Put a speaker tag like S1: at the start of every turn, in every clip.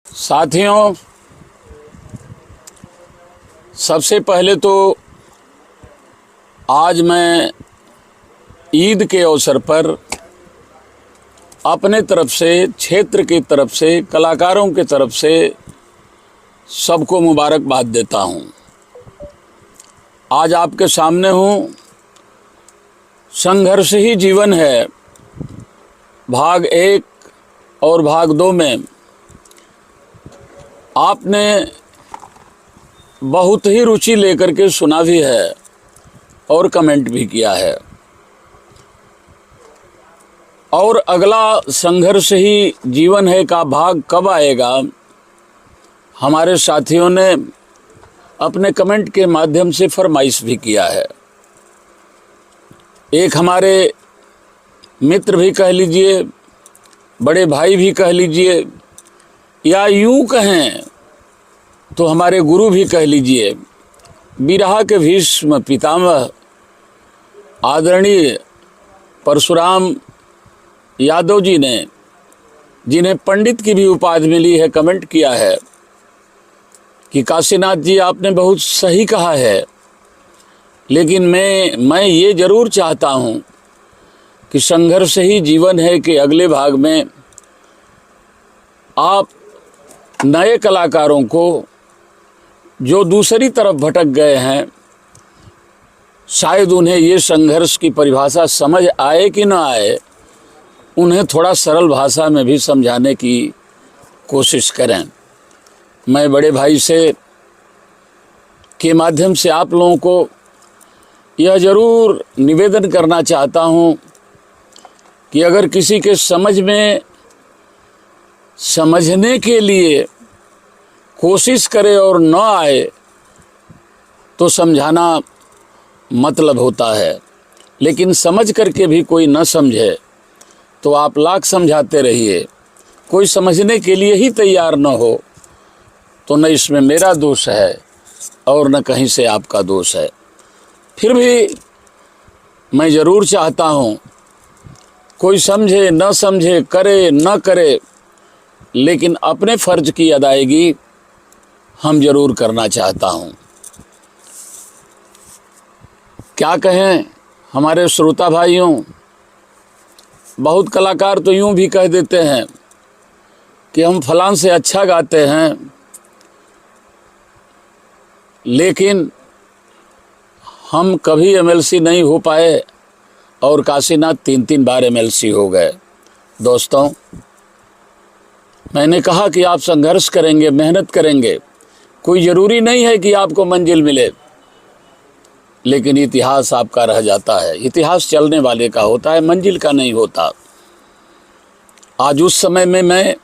S1: साथियों, सबसे पहले तो आज मैं ईद के अवसर पर अपने तरफ से, क्षेत्र की तरफ से, कलाकारों की तरफ से सबको मुबारकबाद देता हूं। आज आपके सामने हूं। संघर्ष ही जीवन है भाग 1 और भाग 2 में आपने बहुत ही रुचि लेकर के सुना भी है और कमेंट भी किया है। और अगला संघर्ष ही जीवन है का भाग कब आएगा, हमारे साथियों ने अपने कमेंट के माध्यम से फरमाइश भी किया है। एक हमारे मित्र भी कह लीजिए, बड़े भाई भी कह लीजिए, या यूं कहें तो हमारे गुरु भी कह लीजिए, बिरहा के भीष्म पितामह आदरणीय परशुराम यादव जी ने, जिन्हें पंडित की भी उपाधि मिली है, कमेंट किया है कि काशीनाथ जी आपने बहुत सही कहा है, लेकिन मैं ये जरूर चाहता हूं कि संघर्ष ही जीवन है कि अगले भाग में आप नए कलाकारों को जो दूसरी तरफ भटक गए हैं, शायद उन्हें ये संघर्ष की परिभाषा समझ आए कि ना आए, उन्हें थोड़ा सरल भाषा में भी समझाने की कोशिश करें। मैं बड़े भाई से के माध्यम से आप लोगों को यह ज़रूर निवेदन करना चाहता हूं कि अगर किसी के समझ में समझने के लिए कोशिश करे और न आए तो समझाना मतलब होता है, लेकिन समझ करके भी कोई न समझे तो आप लाख समझाते रहिए, कोई समझने के लिए ही तैयार न हो तो न इसमें मेरा दोष है और न कहीं से आपका दोष है। फिर भी मैं ज़रूर चाहता हूँ कोई समझे न समझे, करे न करे, लेकिन अपने फ़र्ज की अदायगी हम ज़रूर करना चाहता हूँ। क्या कहें हमारे श्रोता भाइयों, बहुत कलाकार तो यूँ भी कह देते हैं कि हम फलां से अच्छा गाते हैं, लेकिन हम कभी एमएलसी नहीं हो पाए और काशीनाथ 3-3 बार एमएलसी हो गए। दोस्तों, मैंने कहा कि आप संघर्ष करेंगे, मेहनत करेंगे, कोई ज़रूरी नहीं है कि आपको मंजिल मिले, लेकिन इतिहास आपका रह जाता है। इतिहास चलने वाले का होता है, मंजिल का नहीं होता। आज उस समय में मैं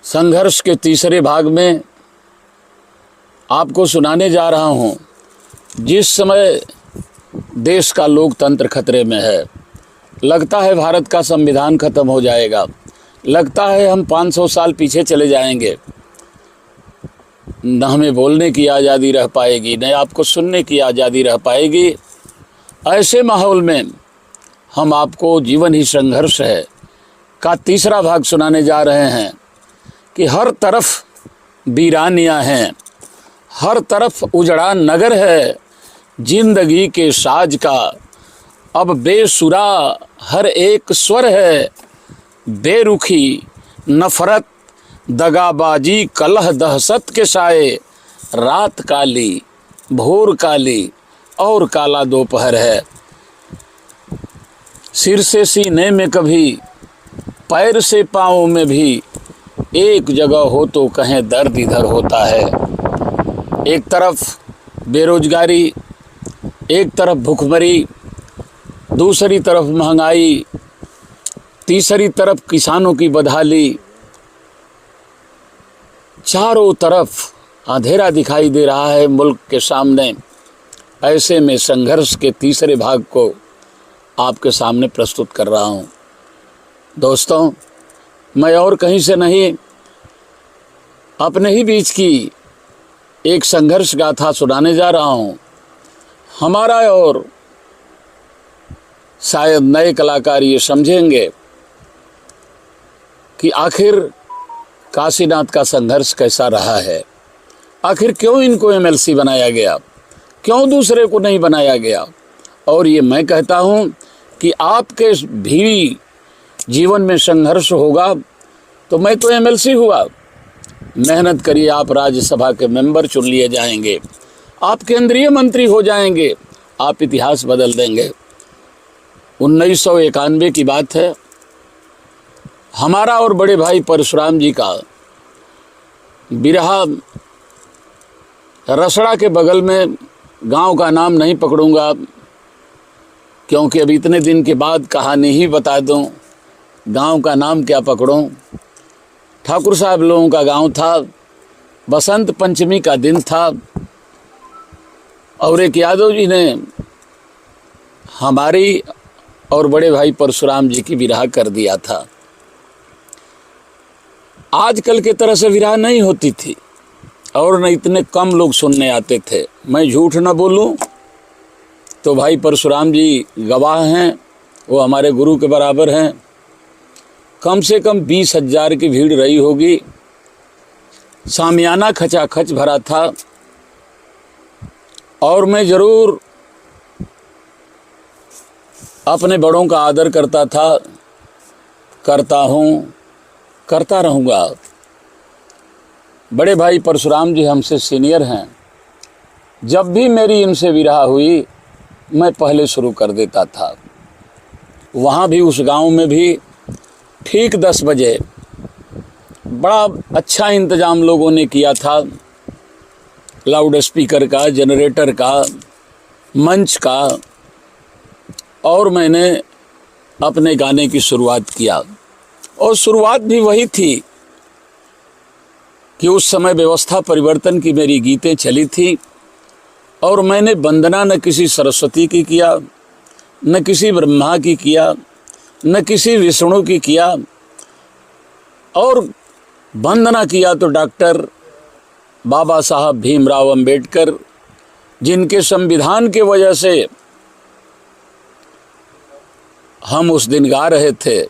S1: संघर्ष के तीसरे भाग में आपको सुनाने जा रहा हूं। जिस समय देश का लोकतंत्र खतरे में है, लगता है भारत का संविधान खत्म हो जाएगा, लगता है हम 500 साल पीछे चले जाएंगे, न हमें बोलने की आज़ादी रह पाएगी, न आपको सुनने की आज़ादी रह पाएगी। ऐसे माहौल में हम आपको जीवन ही संघर्ष है का तीसरा भाग सुनाने जा रहे हैं कि हर तरफ वीरानियाँ हैं, हर तरफ उजड़ा नगर है, जिंदगी के साज का अब बेसुरा हर एक स्वर है, बेरुखी नफरत दगाबाजी कलह दहशत के साए, रात काली भोर काली और काला दोपहर है। सिर से सीने में कभी, पैर से पाँव में भी, एक जगह हो तो कहें दर्द इधर होता है। एक तरफ बेरोजगारी, एक तरफ भुखमरी, दूसरी तरफ महंगाई, तीसरी तरफ किसानों की बदहाली, चारों तरफ अंधेरा दिखाई दे रहा है मुल्क के सामने। ऐसे में संघर्ष के तीसरे भाग को आपके सामने प्रस्तुत कर रहा हूं। दोस्तों, मैं और कहीं से नहीं, अपने ही बीच की एक संघर्ष गाथा सुनाने जा रहा हूं। हमारा और शायद नए कलाकार ये समझेंगे कि आखिर काशीनाथ का संघर्ष कैसा रहा है, आखिर क्यों इनको एमएलसी बनाया गया, क्यों दूसरे को नहीं बनाया गया। और ये मैं कहता हूँ कि आपके भी जीवन में संघर्ष होगा तो मैं तो एमएलसी हुआ, मेहनत करिए, आप राज्यसभा के मेंबर चुन लिए जाएंगे, आप केंद्रीय मंत्री हो जाएंगे, आप इतिहास बदल देंगे। 1991 की बात है, हमारा और बड़े भाई परशुराम जी का बिरहा रसड़ा के बगल में, गांव का नाम नहीं पकड़ूंगा क्योंकि अब इतने दिन के बाद कहानी ही बता दूं, गांव का नाम क्या पकड़ूं। ठाकुर साहब लोगों का गांव था, बसंत पंचमी का दिन था और एक यादव जी ने हमारी और बड़े भाई परशुराम जी की विरह कर दिया था। आजकल के तरह से विरह नहीं होती थी और न इतने कम लोग सुनने आते थे। मैं झूठ न बोलूं तो भाई परशुराम जी गवाह हैं, वो हमारे गुरु के बराबर हैं। कम से कम 20,000 की भीड़ रही होगी, सामियाना खचाखच भरा था। और मैं ज़रूर अपने बड़ों का आदर करता था, करता हूँ, करता रहूँगा। बड़े भाई परशुराम जी हमसे सीनियर हैं, जब भी मेरी इनसे विरह हुई मैं पहले शुरू कर देता था। वहाँ भी उस गांव में भी ठीक 10 बजे बड़ा अच्छा इंतज़ाम लोगों ने किया था, लाउड स्पीकर का, जनरेटर का, मंच का, और मैंने अपने गाने की शुरुआत किया। और शुरुआत भी वही थी कि उस समय व्यवस्था परिवर्तन की मेरी गीतें चली थी और मैंने वंदना न किसी सरस्वती की किया, न किसी ब्रह्मा की किया, न किसी विष्णु की किया, और वंदना किया तो डॉक्टर बाबा साहब भीमराव अंबेडकर, जिनके संविधान के वजह से हम उस दिन गा रहे थे,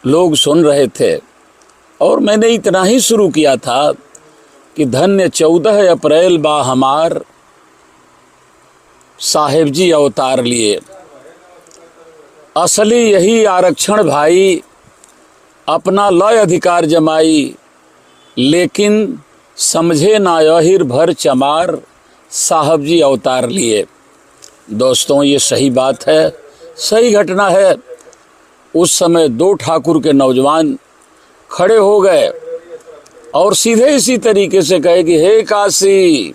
S1: लोग सुन रहे थे। और मैंने इतना ही शुरू किया था कि धन्य 14 अप्रैल बा हमार, साहेब जी अवतार लिए, असली यही आरक्षण भाई, अपना लय अधिकार जमाई, लेकिन समझे ना यहिर भर चमार, साहब जी अवतार लिए। दोस्तों, ये सही बात है, सही घटना है। उस समय 2 ठाकुर के नौजवान खड़े हो गए और सीधे इसी तरीके से कहे कि हे काशी,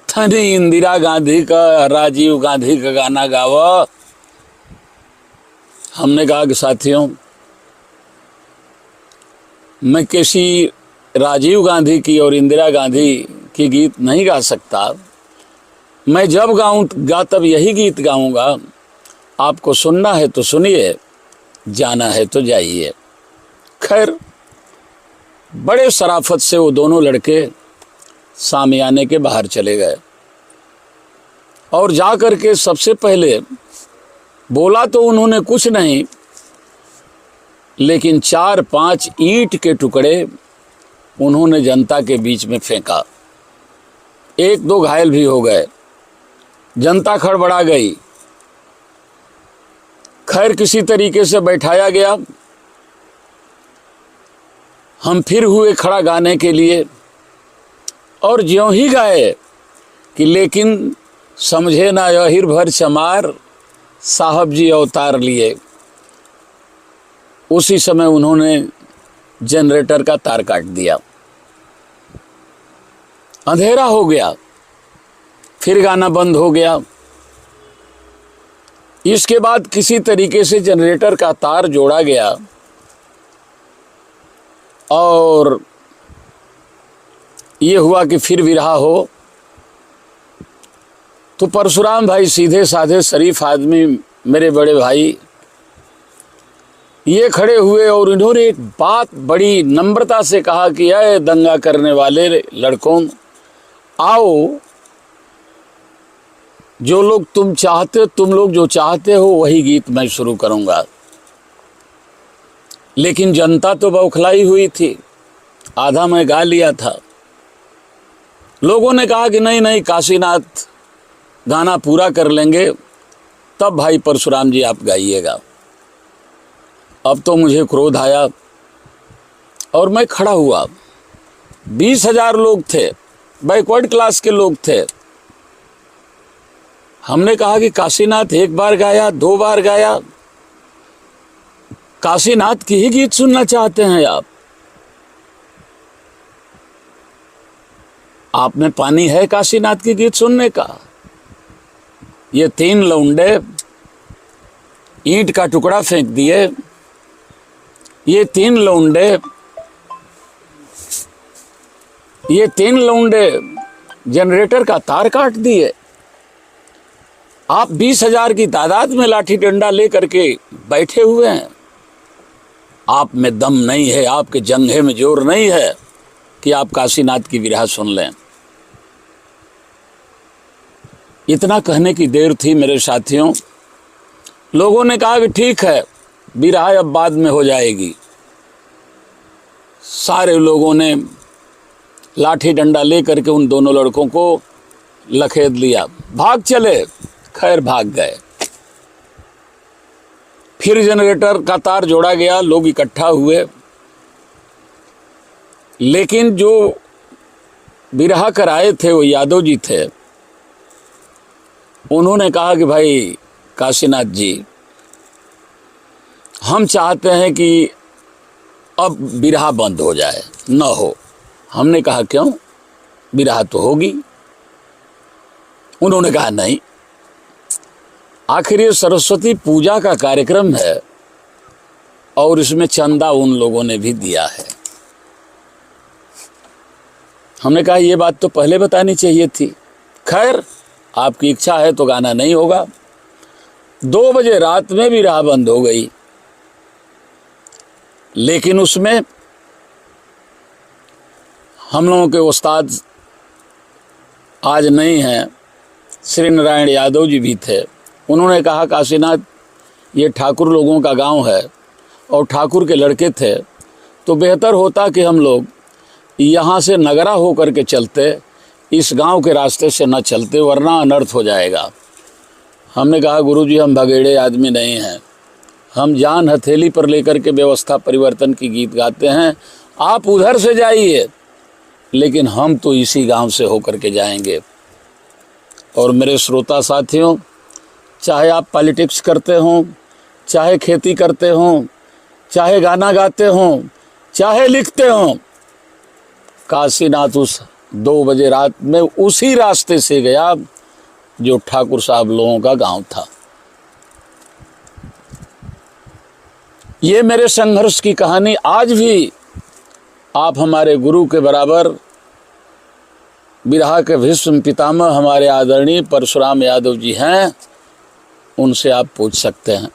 S1: थनी इंदिरा गांधी का, राजीव गांधी का गाना गावा। हमने कहा कि साथियों, मैं किसी राजीव गांधी की और इंदिरा गांधी की गीत नहीं गा सकता। मैं जब गाऊंगा तब यही गीत गाऊंगा। आपको सुनना है तो सुनिए, जाना है तो जाइए। खैर, बड़े शराफत से वो दोनों लड़के सामियाने के बाहर चले गए और जा कर के सबसे पहले बोला तो उन्होंने कुछ नहीं, लेकिन 4-5 ईंट के टुकड़े उन्होंने जनता के बीच में फेंका। 1-2 घायल भी हो गए, जनता खड़बड़ा गई। खैर, किसी तरीके से बैठाया गया। हम फिर हुए खड़ा गाने के लिए और ज्यों ही गाए कि लेकिन समझे ना यहिर भर चमार, साहब जी अवतार लिए, उसी समय उन्होंने जनरेटर का तार काट दिया। अंधेरा हो गया, फिर गाना बंद हो गया। इसके बाद किसी तरीके से जनरेटर का तार जोड़ा गया और ये हुआ कि फिर विरहा हो। तो परशुराम भाई सीधे साधे शरीफ आदमी, मेरे बड़े भाई, ये खड़े हुए और इन्होंने एक बात बड़ी नम्रता से कहा कि अरे दंगा करने वाले लड़कों, आओ, जो लोग तुम लोग जो चाहते हो वही गीत मैं शुरू करूंगा। लेकिन जनता तो बौखलाई हुई थी। आधा मैं गा लिया था। लोगों ने कहा कि नहीं नहीं, काशीनाथ गाना पूरा कर लेंगे, तब भाई परशुराम जी आप गाइएगा। अब तो मुझे क्रोध आया और मैं खड़ा हुआ। 20,000 लोग थे, बैकवर्ड क्लास के लोग थे। हमने कहा कि काशीनाथ एक बार गाया, 2 बार गाया, काशीनाथ की ही गीत सुनना चाहते हैं आप में पानी है काशीनाथ की गीत सुनने का? ये 3 लौंडे ईंट का टुकड़ा फेंक दिए, ये तीन लौंडे जनरेटर का तार काट दिए। आप 20,000 की तादाद में लाठी डंडा लेकर के बैठे हुए हैं। आप में दम नहीं है, आपके जंघे में जोर नहीं है कि आप काशीनाथ की विरहा सुन लें। इतना कहने की देर थी मेरे साथियों। लोगों ने कहा कि ठीक है, विरहा अब बाद में हो जाएगी। सारे लोगों ने लाठी डंडा लेकर के उन दोनों लड़कों को लखेद लिया, भाग चले। खैर भाग गए। फिर जनरेटर का तार जोड़ा गया, लोग इकट्ठा हुए। लेकिन जो बिरहा कराए थे वो यादव जी थे। उन्होंने कहा कि भाई काशीनाथ जी, हम चाहते हैं कि अब बिरहा बंद हो जाए, न हो। हमने कहा क्यों, बिरहा तो होगी। उन्होंने कहा नहीं, आखिर ये सरस्वती पूजा का कार्यक्रम है और इसमें चंदा उन लोगों ने भी दिया है। हमने कहा ये बात तो पहले बतानी चाहिए थी। खैर, आपकी इच्छा है तो गाना नहीं होगा। 2 बजे रात में भी राह बंद हो गई। लेकिन उसमें हम लोगों के उस्ताद आज नहीं हैं, श्री नारायण यादव जी भी थे। उन्होंने कहा काशीनाथ, ये ठाकुर लोगों का गांव है और ठाकुर के लड़के थे, तो बेहतर होता कि हम लोग यहाँ से नगरा होकर के चलते, इस गांव के रास्ते से न चलते, वरना अनर्थ हो जाएगा। हमने कहा गुरुजी, हम भगेड़े आदमी नहीं हैं, हम जान हथेली पर लेकर के व्यवस्था परिवर्तन की गीत गाते हैं। आप उधर से जाइए, लेकिन हम तो इसी गांव से होकर के जाएंगे। और मेरे श्रोता साथियों, चाहे आप पॉलिटिक्स करते हों, चाहे खेती करते हों, चाहे गाना गाते हों, चाहे लिखते हों, काशीनाथ उस 2 बजे रात में उसी रास्ते से गया जो ठाकुर साहब लोगों का गांव था। ये मेरे संघर्ष की कहानी। आज भी आप हमारे गुरु के बराबर, बिरहा के भीष्म पितामह हमारे आदरणीय परशुराम यादव जी हैं, उनसे आप पूछ सकते हैं।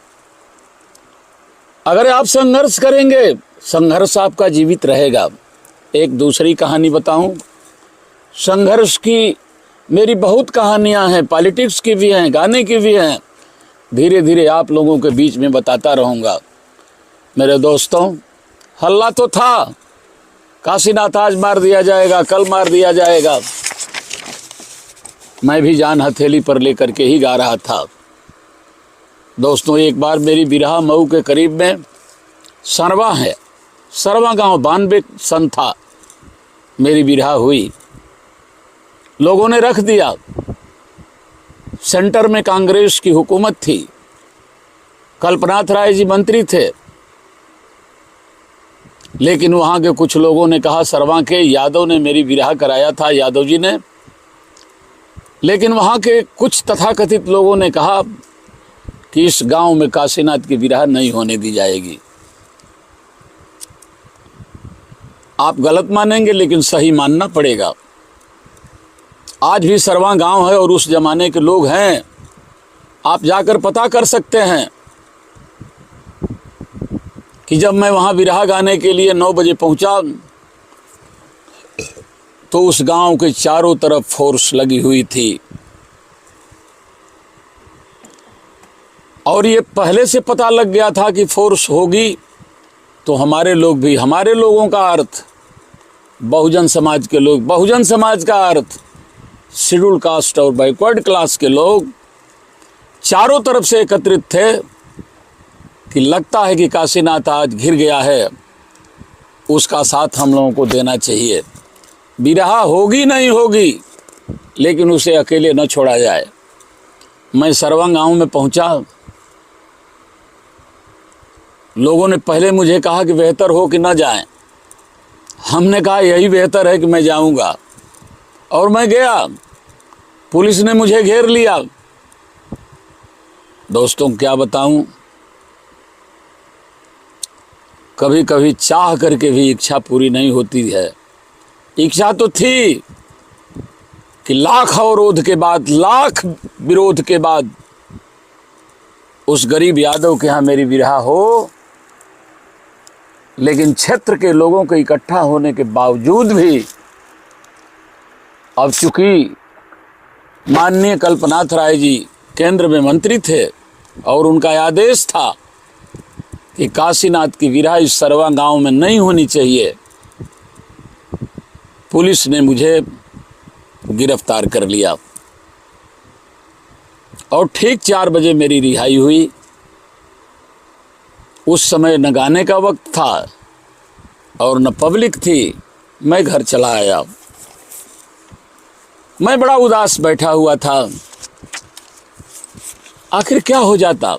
S1: अगर आप संघर्ष करेंगे, संघर्ष आपका जीवित रहेगा। एक दूसरी कहानी बताऊं, संघर्ष की मेरी बहुत कहानियां हैं, पॉलिटिक्स की भी हैं, गाने की भी हैं। धीरे धीरे आप लोगों के बीच में बताता रहूँगा। मेरे दोस्तों, हल्ला तो था, काशीनाथ आज मार दिया जाएगा, कल मार दिया जाएगा। मैं भी जान हथेली पर लेकर के ही गा रहा था। दोस्तों, एक बार मेरी बिरहा मऊ के करीब में सरवा है, सरवा गांव 92 सन था, मेरी बिरहा हुई। लोगों ने रख दिया। सेंटर में कांग्रेस की हुकूमत थी, कल्पनाथ राय जी मंत्री थे। लेकिन वहाँ के कुछ लोगों ने कहा, सरवा के यादव ने मेरी बिरहा कराया था, यादव जी ने। लेकिन वहाँ के कुछ तथाकथित लोगों ने कहा कि इस गांव में काशीनाथ की बिरहा नहीं होने दी जाएगी। आप गलत मानेंगे, लेकिन सही मानना पड़ेगा। आज भी सरवा गांव है और उस जमाने के लोग हैं, आप जाकर पता कर सकते हैं कि जब मैं वहाँ बिरहा गाने के लिए 9 बजे पहुँचा तो उस गांव के चारों तरफ फोर्स लगी हुई थी। और ये पहले से पता लग गया था कि फोर्स होगी, तो हमारे लोग भी, हमारे लोगों का अर्थ बहुजन समाज के लोग, बहुजन समाज का अर्थ शेड्यूल कास्ट और बैकवर्ड क्लास के लोग चारों तरफ से एकत्रित थे कि लगता है कि काशीनाथ आज घिर गया है, उसका साथ हम लोगों को देना चाहिए। बिरहा होगी नहीं होगी, लेकिन उसे अकेले न छोड़ा जाए। मैं सरवा गांव में पहुंचा। लोगों ने पहले मुझे कहा कि बेहतर हो कि न जाएं। हमने कहा यही बेहतर है कि मैं जाऊंगा, और मैं गया। पुलिस ने मुझे घेर लिया। दोस्तों क्या बताऊं, कभी कभी चाह करके भी इच्छा पूरी नहीं होती है। इच्छा तो थी कि लाख अवरोध के बाद, लाख विरोध के बाद उस गरीब यादव के यहाँ मेरी विरहा हो, लेकिन क्षेत्र के लोगों के इकट्ठा होने के बावजूद भी, अब चूंकि माननीय कल्पनाथ राय जी केंद्र में मंत्री थे और उनका आदेश था कि काशीनाथ की विरहा इस सरवा गांव में नहीं होनी चाहिए, पुलिस ने मुझे गिरफ्तार कर लिया और ठीक 4 बजे मेरी रिहाई हुई। उस समय न गाने का वक्त था और न पब्लिक थी। मैं घर चला आया। मैं बड़ा उदास बैठा हुआ था। आखिर क्या हो जाता,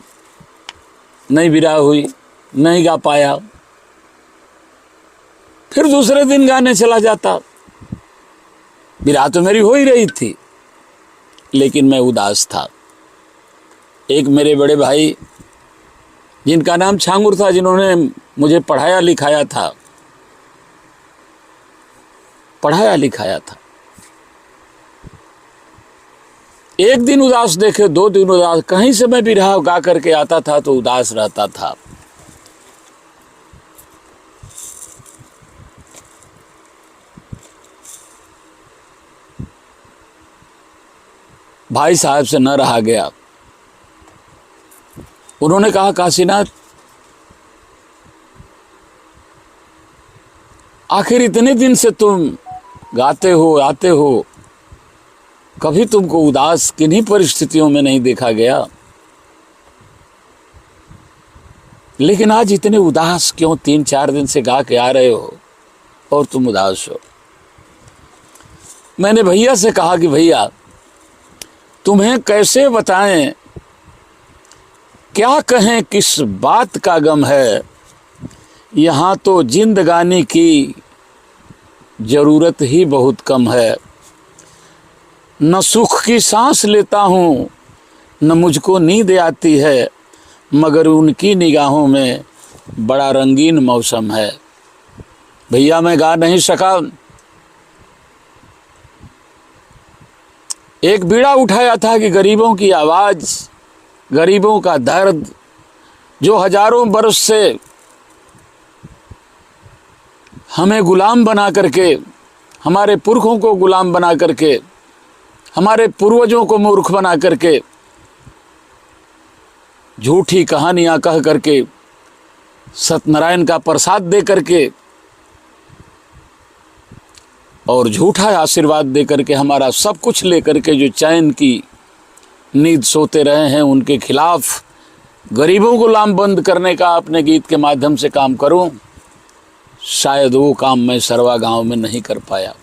S1: नहीं विरहा हुई, नहीं गा पाया, फिर दूसरे दिन गाने चला जाता। विरहा तो मेरी हो ही रही थी, लेकिन मैं उदास था। एक मेरे बड़े भाई, जिनका नाम छांगुर था, जिन्होंने मुझे पढ़ाया लिखाया था, एक दिन उदास देखे, 2 दिन उदास, कहीं से मैं बिरहा गा करके आता था तो उदास रहता था। भाई साहब से न रहा गया। उन्होंने कहा, काशीनाथ, आखिर इतने दिन से तुम गाते हो, आते हो, कभी तुमको उदास किन्हीं परिस्थितियों में नहीं देखा गया, लेकिन आज इतने उदास क्यों? 3-4 दिन से गा के आ रहे हो और तुम उदास हो। मैंने भैया से कहा कि भैया, तुम्हें कैसे बताएं, क्या कहें, किस बात का गम है, यहाँ तो जिंदगानी की ज़रूरत ही बहुत कम है। न सुख की सांस लेता हूँ, न मुझको नींद आती है, मगर उनकी निगाहों में बड़ा रंगीन मौसम है। भैया मैं गा नहीं सका। एक बीड़ा उठाया था कि गरीबों की आवाज़, गरीबों का दर्द, जो हजारों बरस से हमें गुलाम बना करके, हमारे पुरखों को गुलाम बना करके, हमारे पूर्वजों को मूर्ख बना करके, झूठी कहानियां कह करके, सत्यनारायण का प्रसाद दे करके और झूठा आशीर्वाद दे करके, हमारा सब कुछ ले करके जो चैन की नींद सोते रहे हैं, उनके खिलाफ गरीबों को लामबंद करने का अपने गीत के माध्यम से काम करूं, शायद वो काम मैं सरवा गांव में नहीं कर पाया।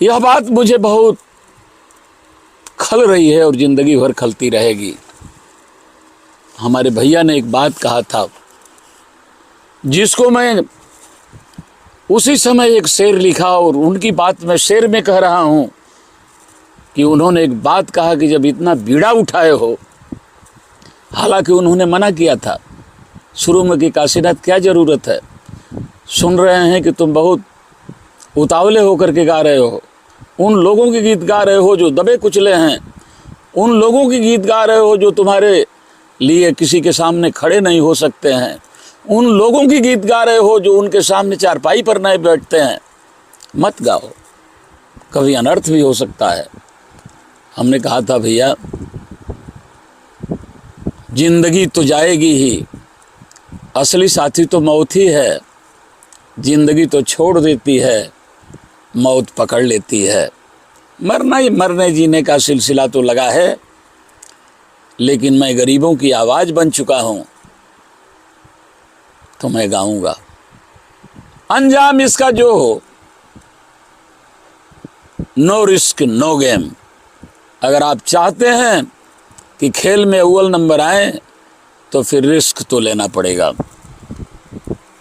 S1: यह बात मुझे बहुत खल रही है और जिंदगी भर खलती रहेगी। हमारे भैया ने एक बात कहा था, जिसको मैं उसी समय एक शेर लिखा और उनकी बात मैं शेर में कह रहा हूं कि उन्होंने एक बात कहा कि जब इतना बीड़ा उठाए हो, हालांकि उन्होंने मना किया था शुरू में कि काशीनाथ क्या ज़रूरत है, सुन रहे हैं कि तुम बहुत उतावले होकर के गा रहे हो, उन लोगों के गीत गा रहे हो जो दबे कुचले हैं, उन लोगों के गीत गा रहे हो जो तुम्हारे लिए किसी के सामने खड़े नहीं हो सकते हैं, उन लोगों की गीत गा रहे हो जो उनके सामने चारपाई पर नहीं बैठते हैं, मत गाओ, कभी अनर्थ भी हो सकता है। हमने कहा था भैया, जिंदगी तो जाएगी ही, असली साथी तो मौत ही है, जिंदगी तो छोड़ देती है, मौत पकड़ लेती है। मरना ही मरने जीने का सिलसिला तो लगा है, लेकिन मैं गरीबों की आवाज़ बन चुका हूँ, तो मैं गाऊंगा। अंजाम इसका जो हो, नो रिस्क नो गेम। अगर आप चाहते हैं कि खेल में अव्वल नंबर आए तो फिर रिस्क तो लेना पड़ेगा।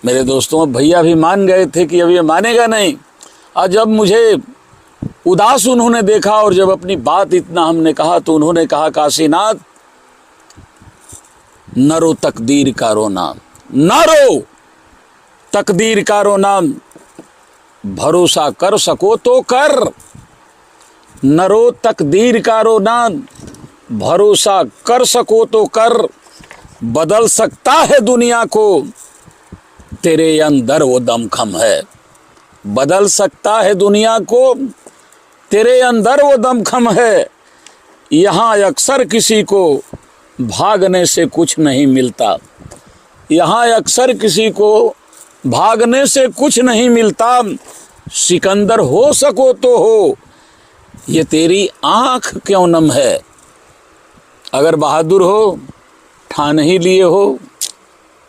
S1: मेरे दोस्तों, भैया भी मान गए थे कि अब ये मानेगा नहीं, और जब मुझे उदास उन्होंने देखा और जब अपनी बात इतना हमने कहा तो उन्होंने कहा, काशीनाथ न रो तकदीर का रोना, न रो तकदीर का रोना, भरोसा कर सको तो कर, न रो तकदीर का रोना, भरोसा कर सको तो कर, बदल सकता है दुनिया को, तेरे अंदर वो दमखम है। बदल सकता है दुनिया को, तेरे अंदर वो दमखम है। यहाँ अक्सर किसी को भागने से कुछ नहीं मिलता, यहाँ अक्सर किसी को भागने से कुछ नहीं मिलता, सिकंदर हो सको तो हो, ये तेरी आँख क्यों नम है। अगर बहादुर हो, ठान ही लिए हो,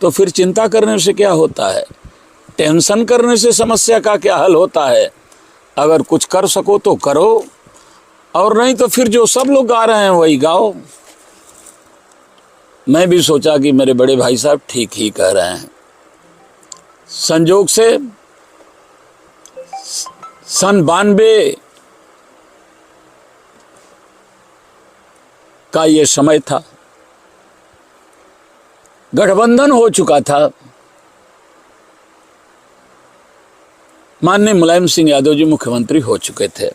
S1: तो फिर चिंता करने से क्या होता है, टेंशन करने से समस्या का क्या हल होता है। अगर कुछ कर सको तो करो, और नहीं तो फिर जो सब लोग गा रहे हैं वही गाओ। मैं भी सोचा कि मेरे बड़े भाई साहब ठीक ही कह रहे हैं। संजोग से सन 92 का ये समय था, गठबंधन हो चुका था। माननीय मुलायम सिंह यादव जी मुख्यमंत्री हो चुके थे,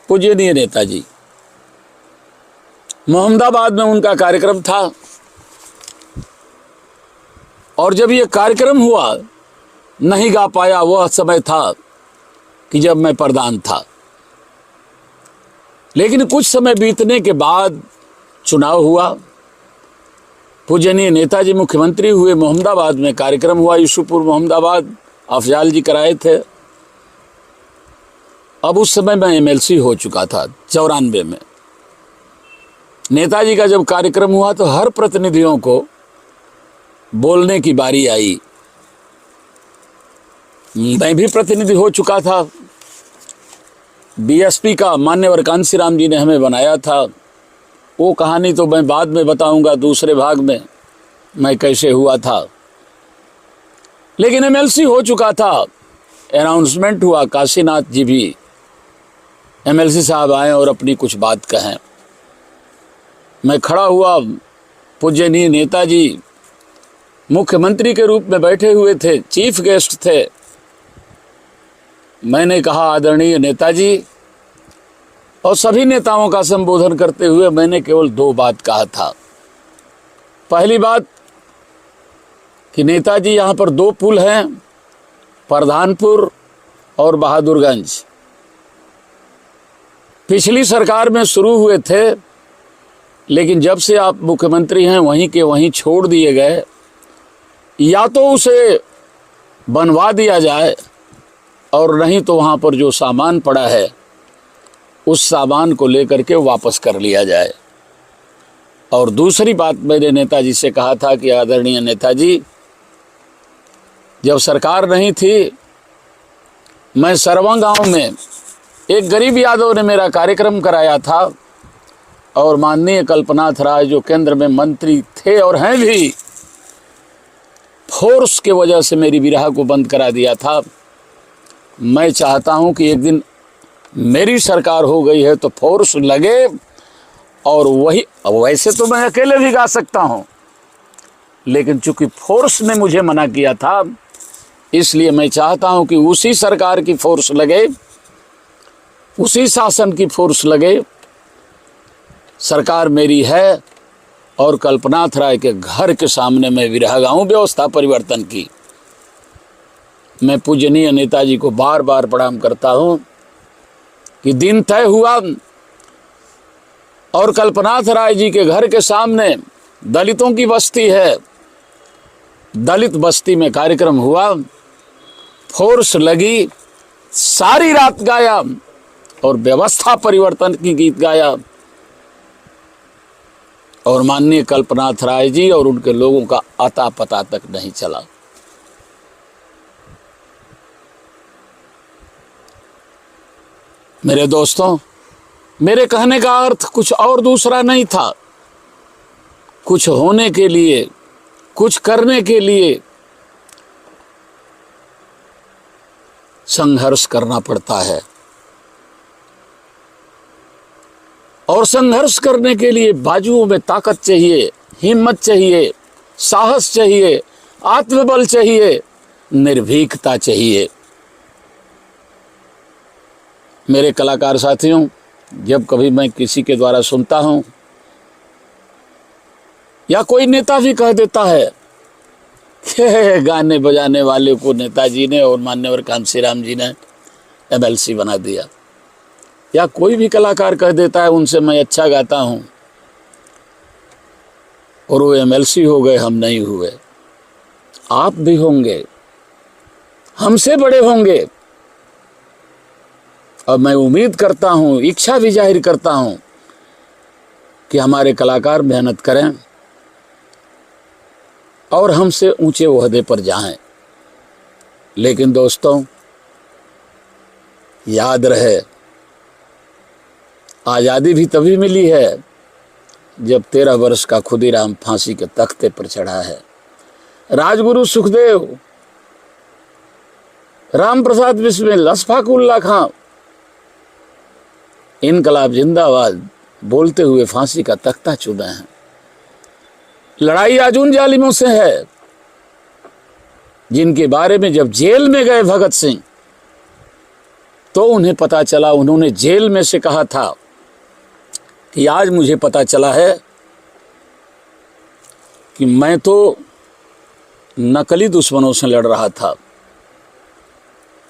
S1: पूजनीय नेताजी। मोहम्मदाबाद में उनका कार्यक्रम था, और जब ये कार्यक्रम हुआ, नहीं गा पाया। वह समय था कि जब मैं प्रधान था, लेकिन कुछ समय बीतने के बाद चुनाव हुआ, पूजनीय नेताजी मुख्यमंत्री हुए, मोहम्मदाबाद में कार्यक्रम हुआ, यूसुफपुर मोहम्मदाबाद, अफजाल जी कराए थे। अब उस समय मैं एमएलसी हो चुका था 94 में। नेताजी का जब कार्यक्रम हुआ तो हर प्रतिनिधियों को बोलने की बारी आई। मैं भी प्रतिनिधि हो चुका था। बीएसपी का मान्यवर कांसीराम जी ने हमें बनाया था। वो कहानी तो मैं बाद में बताऊंगा दूसरे भाग में, मैं कैसे हुआ था। लेकिन एमएलसी हो चुका था, अनाउंसमेंट हुआ, काशीनाथ जी भी एमएलसी साहब आए और अपनी कुछ बात कहें। मैं खड़ा हुआ, पूजनीय नेताजी मुख्यमंत्री के रूप में बैठे हुए थे, चीफ गेस्ट थे। मैंने कहा, आदरणीय नेताजी, और सभी नेताओं का संबोधन करते हुए मैंने केवल 2 बात कहा था। पहली बात कि नेताजी यहाँ पर 2 पुल हैं, प्रधानपुर और बहादुरगंज। पिछली सरकार में शुरू हुए थे, लेकिन जब से आप मुख्यमंत्री हैं वहीं के वहीं छोड़ दिए गए। या तो उसे बनवा दिया जाए, और नहीं तो वहाँ पर जो सामान पड़ा है उस सामान को लेकर के वापस कर लिया जाए। और दूसरी बात मैंने नेताजी से कहा था कि आदरणीय नेताजी, जब सरकार नहीं थी, मैं सरवा गांव में एक गरीब यादव ने मेरा कार्यक्रम कराया था, और माननीय कल्पनाथ राय जो केंद्र में मंत्री थे और हैं भी, फोर्स के वजह से मेरी विरहा को बंद करा दिया था। मैं चाहता हूं कि एक दिन मेरी सरकार हो गई है तो फोर्स लगे, और वही, वैसे तो मैं अकेले भी गा सकता हूं, लेकिन चूंकि फोर्स ने मुझे मना किया था, इसलिए मैं चाहता हूं कि उसी सरकार की फोर्स लगे, उसी शासन की फोर्स लगे। सरकार मेरी है, और कल्पनाथ राय के घर के सामने मैं विरहा गाऊं व्यवस्था परिवर्तन की। मैं पूजनीय नेताजी को बार बार प्रणाम करता हूं कि दिन तय हुआ, और कल्पनाथ राय जी के घर के सामने दलितों की बस्ती है, दलित बस्ती में कार्यक्रम हुआ, फोर्स लगी, सारी रात गाया और व्यवस्था परिवर्तन की गीत गाया। और माननीय कल्पनाथ राय जी और उनके लोगों का अता पता तक नहीं चला। मेरे दोस्तों, मेरे कहने का अर्थ कुछ और दूसरा नहीं था। कुछ होने के लिए, कुछ करने के लिए संघर्ष करना पड़ता है, और संघर्ष करने के लिए बाजुओं में ताकत चाहिए, हिम्मत चाहिए, साहस चाहिए, आत्मबल चाहिए, निर्भीकता चाहिए। मेरे कलाकार साथियों, जब कभी मैं किसी के द्वारा सुनता हूं या कोई नेता भी कह देता है कि गाने बजाने वाले को नेताजी ने और मान्यवर कांसी राम जी ने MLC बना दिया, या कोई भी कलाकार कह देता है उनसे मैं अच्छा गाता हूं और वो MLC हो गए, हम नहीं हुए। आप भी होंगे, हमसे बड़े होंगे, और मैं उम्मीद करता हूं, इच्छा भी जाहिर करता हूं कि हमारे कलाकार मेहनत करें और हमसे ऊंचे ओहदे पर जाएं। लेकिन दोस्तों, याद रहे, आज़ादी भी तभी मिली है जब 13 वर्ष का खुदीराम फांसी के तख्ते पर चढ़ा है। राजगुरु सुखदेव, राम प्रसाद बिस्मिल, अशफाक उल्लाह खां, इनकलाब जिंदाबाद बोलते हुए फांसी का तख्ता चूमे हैं। लड़ाई आज उन जालिमों से है जिनके बारे में जब जेल में गए भगत सिंह तो उन्हें पता चला, उन्होंने जेल में से कहा था कि आज मुझे पता चला है कि मैं तो नकली दुश्मनों से लड़ रहा था,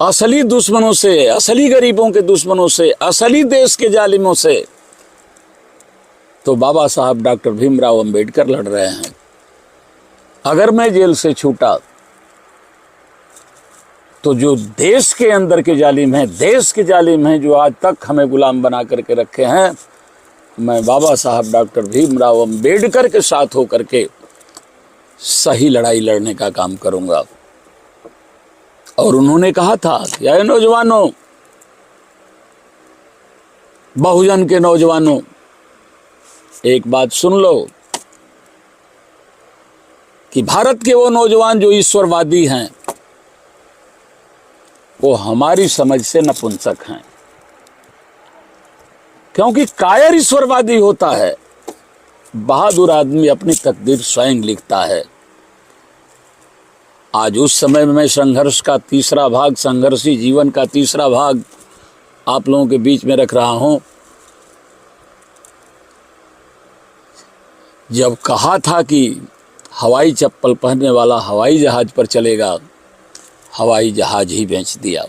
S1: असली दुश्मनों से, असली गरीबों के दुश्मनों से, असली देश के जालिमों से तो बाबा साहब डॉक्टर भीमराव अंबेडकर लड़ रहे हैं। अगर मैं जेल से छूटा तो जो देश के अंदर के जालिम हैं, देश के जालिम हैं जो आज तक हमें गुलाम बना करके रखे हैं, मैं बाबा साहब डॉक्टर भीमराव अंबेडकर के साथ होकर के सही लड़ाई लड़ने का काम करूंगा। और उन्होंने कहा था कि ऐ नौजवानों, बहुजन के नौजवानों, एक बात सुन लो कि भारत के वो नौजवान जो ईश्वरवादी हैं वो हमारी समझ से नपुंसक हैं, क्योंकि कायर ईश्वरवादी होता है, बहादुर आदमी अपनी तकदीर स्वयं लिखता है। आज उस समय में मैं संघर्ष का तीसरा भाग, संघर्षी जीवन का तीसरा भाग आप लोगों के बीच में रख रहा हूं। जब कहा था कि हवाई चप्पल पहनने वाला हवाई जहाज पर चलेगा, हवाई जहाज ही बेच दिया।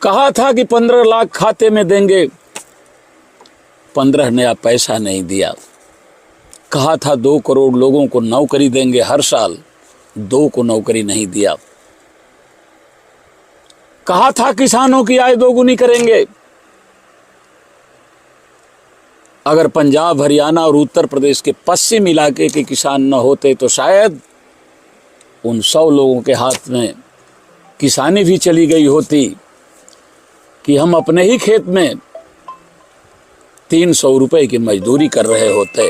S1: कहा था कि 15 लाख खाते में देंगे, 15 नया पैसा नहीं दिया। कहा था 2 करोड़ लोगों को नौकरी देंगे हर साल, 2 को नौकरी नहीं दिया। कहा था किसानों की आय दोगुनी करेंगे। अगर पंजाब, हरियाणा और उत्तर प्रदेश के पश्चिम इलाके के किसान न होते तो शायद उन 100 लोगों के हाथ में किसानी भी चली गई होती कि हम अपने ही खेत में 300 रुपए की मजदूरी कर रहे होते।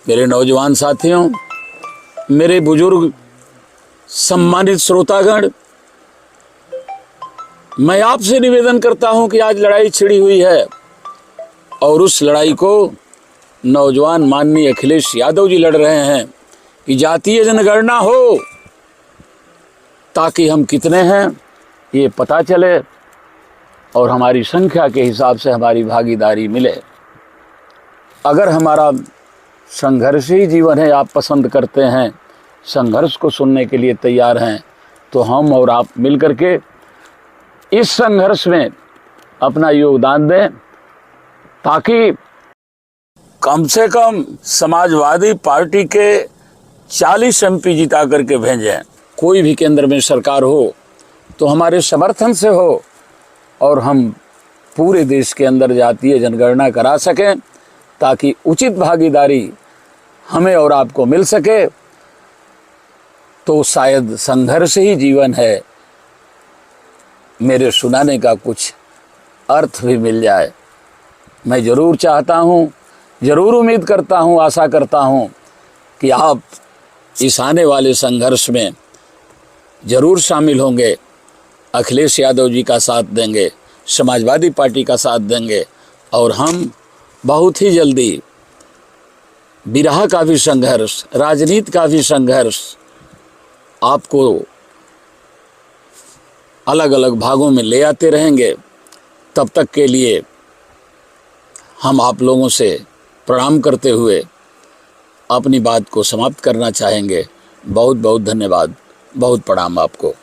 S1: मेरे नौजवान साथियों, मेरे बुजुर्ग सम्मानित श्रोतागण, मैं आपसे निवेदन करता हूं कि आज लड़ाई छिड़ी हुई है और उस लड़ाई को नौजवान माननीय अखिलेश यादव जी लड़ रहे हैं कि जातीय जनगणना हो, ताकि हम कितने हैं ये पता चले और हमारी संख्या के हिसाब से हमारी भागीदारी मिले। अगर हमारा संघर्षी जीवन है, आप पसंद करते हैं, संघर्ष को सुनने के लिए तैयार हैं, तो हम और आप मिलकर के इस संघर्ष में अपना योगदान दें, ताकि कम से कम समाजवादी पार्टी के 40 MP जिता करके भेजें। कोई भी केंद्र में सरकार हो तो हमारे समर्थन से हो और हम पूरे देश के अंदर जातीय जनगणना करा सकें, ताकि उचित भागीदारी हमें और आपको मिल सके। तो शायद संघर्ष ही जीवन है, मेरे सुनाने का कुछ अर्थ भी मिल जाए। मैं ज़रूर चाहता हूँ, ज़रूर उम्मीद करता हूँ, आशा करता हूँ कि आप इस आने वाले संघर्ष में ज़रूर शामिल होंगे, अखिलेश यादव जी का साथ देंगे, समाजवादी पार्टी का साथ देंगे और हम बहुत ही जल्दी बिरहा का भी संघर्ष, राजनीति का भी संघर्ष आपको अलग अलग भागों में ले आते रहेंगे। तब तक के लिए हम आप लोगों से प्रणाम करते हुए अपनी बात को समाप्त करना चाहेंगे। बहुत बहुत धन्यवाद, बहुत प्रणाम आपको।